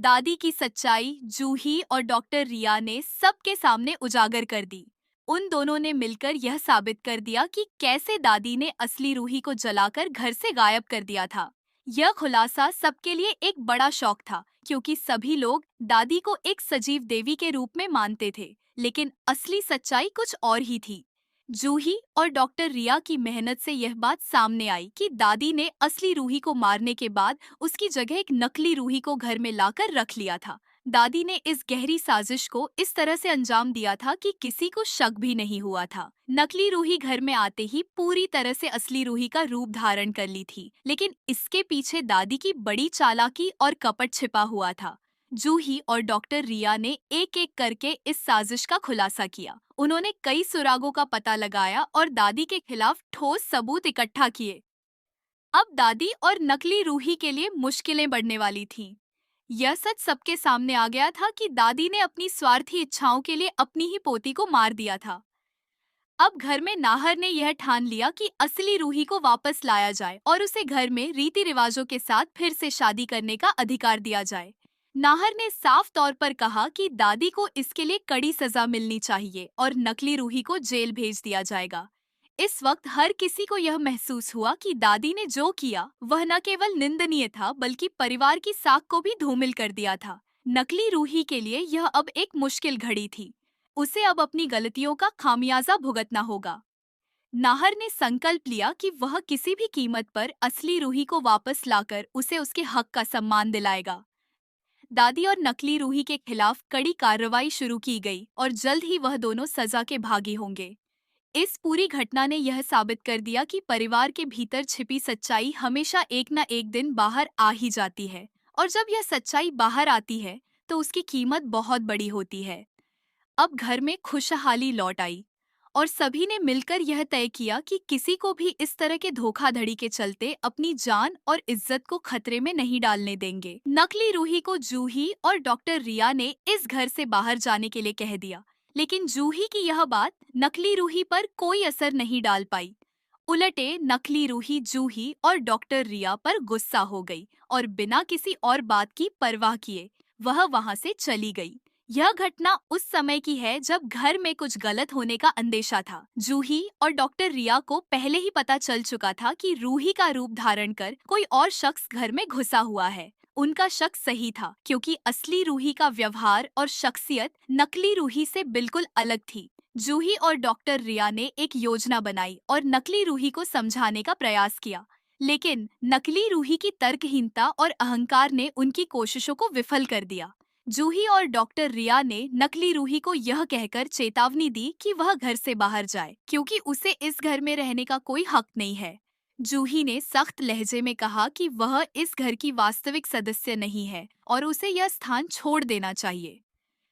दादी की सच्चाई जूही और डॉक्टर रिया ने सबके सामने उजागर कर दी। उन दोनों ने मिलकर यह साबित कर दिया कि कैसे दादी ने असली रूही को जलाकर घर से गायब कर दिया था। यह खुलासा सबके लिए एक बड़ा शौक था, क्योंकि सभी लोग दादी को एक सजीव देवी के रूप में मानते थे, लेकिन असली सच्चाई कुछ और ही थी। जूही और डॉक्टर रिया की मेहनत से यह बात सामने आई कि दादी ने असली रूही को मारने के बाद उसकी जगह एक नकली रूही को घर में लाकर रख लिया था। दादी ने इस गहरी साजिश को इस तरह से अंजाम दिया था कि किसी को शक भी नहीं हुआ था। नकली रूही घर में आते ही पूरी तरह से असली रूही का रूप धारण कर ली थी, लेकिन इसके पीछे दादी की बड़ी चालाकी और कपट छिपा हुआ था। जूही और डॉक्टर रिया ने एक एक करके इस साजिश का खुलासा किया। उन्होंने कई सुरागों का पता लगाया और दादी के खिलाफ ठोस सबूत इकट्ठा किए। अब दादी और नकली रूही के लिए मुश्किलें बढ़ने वाली थीं। यह सच सबके सामने आ गया था कि दादी ने अपनी स्वार्थी इच्छाओं के लिए अपनी ही पोती को मार दिया था। अब घर में नाहर ने यह ठान लिया कि असली रूही को वापस लाया जाए और उसे घर में रीति रिवाजों के साथ फिर से शादी करने का अधिकार दिया जाए। नाहर ने साफ तौर पर कहा कि दादी को इसके लिए कड़ी सजा मिलनी चाहिए और नकली रूही को जेल भेज दिया जाएगा। इस वक्त हर किसी को यह महसूस हुआ कि दादी ने जो किया वह न केवल निंदनीय था, बल्कि परिवार की साख को भी धूमिल कर दिया था। नकली रूही के लिए यह अब एक मुश्किल घड़ी थी। उसे अब अपनी गलतियों का खामियाजा भुगतना होगा। नाहर ने संकल्प लिया कि वह किसी भी कीमत पर असली रूही को वापस लाकर उसे उसके हक का सम्मान दिलाएगा। दादी और नकली रूही के खिलाफ कड़ी कार्रवाई शुरू की गई और जल्द ही वह दोनों सजा के भागी होंगे। इस पूरी घटना ने यह साबित कर दिया कि परिवार के भीतर छिपी सच्चाई हमेशा एक न एक दिन बाहर आ ही जाती है, और जब यह सच्चाई बाहर आती है तो उसकी कीमत बहुत बड़ी होती है। अब घर में खुशहाली लौट आई और सभी ने मिलकर यह तय किया कि किसी को भी इस तरह के धोखाधड़ी के चलते अपनी जान और इज्जत को खतरे में नहीं डालने देंगे। नकली रूही को जूही और डॉक्टर रिया ने इस घर से बाहर जाने के लिए कह दिया, लेकिन जूही की यह बात नकली रूही पर कोई असर नहीं डाल पाई। उलटे नकली रूही जूही और डॉक्टर रिया पर गुस्सा हो गई और बिना किसी और बात की परवाह किए वह वहां से चली गई। यह घटना उस समय की है जब घर में कुछ गलत होने का अंदेशा था। जूही और डॉक्टर रिया को पहले ही पता चल चुका था कि रूही का रूप धारण कर कोई और शख्स घर में घुसा हुआ है। उनका शक सही था, क्योंकि असली रूही का व्यवहार और शख्सियत नकली रूही से बिल्कुल अलग थी। जूही और डॉक्टर रिया ने एक योजना बनाई और नकली रूही को समझाने का प्रयास किया, लेकिन नकली रूही की तर्कहीनता और अहंकार ने उनकी कोशिशों को विफल कर दिया। जूही और डॉक्टर रिया ने नकली रूही को यह कहकर चेतावनी दी कि वह घर से बाहर जाए, क्योंकि उसे इस घर में रहने का कोई हक नहीं है। जूही ने सख्त लहजे में कहा कि वह इस घर की वास्तविक सदस्य नहीं है और उसे यह स्थान छोड़ देना चाहिए।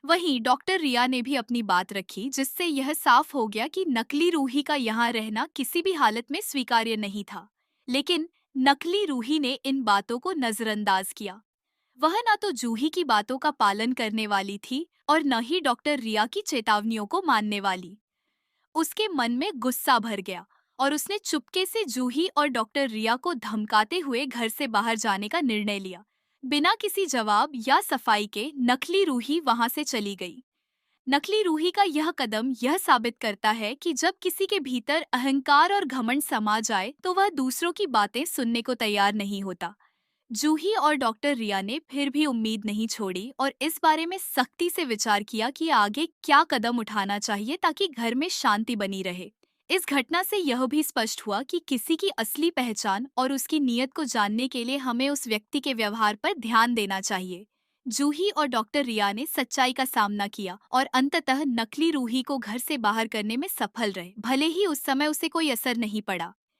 वहीं डॉक्टर रिया ने भी अपनी बात रखी, जिससे यह साफ हो गया कि नकली रूही का यहाँ रहना किसी भी हालत में स्वीकार्य नहीं था। लेकिन नकली रूही ने इन बातों को नजरअंदाज किया। वह न तो जूही की बातों का पालन करने वाली थी और न ही डॉक्टर रिया की चेतावनियों को मानने वाली। उसके मन में गुस्सा भर गया और उसने चुपके से जूही और डॉक्टर रिया को धमकाते हुए घर से बाहर जाने का निर्णय लिया। बिना किसी जवाब या सफाई के नकली रूही वहां से चली गई। नकली रूही का यह कदम यह साबित करता है कि जब किसी के भीतर अहंकार और घमंड समा जाए तो वह दूसरों की बातें सुनने को तैयार नहीं होता। जूही और डॉक्टर रिया ने फिर भी उम्मीद नहीं छोड़ी और इस बारे में सख्ती से विचार किया कि आगे क्या कदम उठाना चाहिए ताकि घर में शांति बनी रहे। इस घटना से यह भी स्पष्ट हुआ कि किसी की असली पहचान और उसकी नीयत को जानने के लिए हमें उस व्यक्ति के व्यवहार पर ध्यान देना चाहिए। जूही और डॉक्टर रिया ने सच्चाई का सामना किया और अंततः नकली रूही को घर से बाहर करने में सफल रहे, भले ही उस समय उसे कोई असर नहीं पड़ा।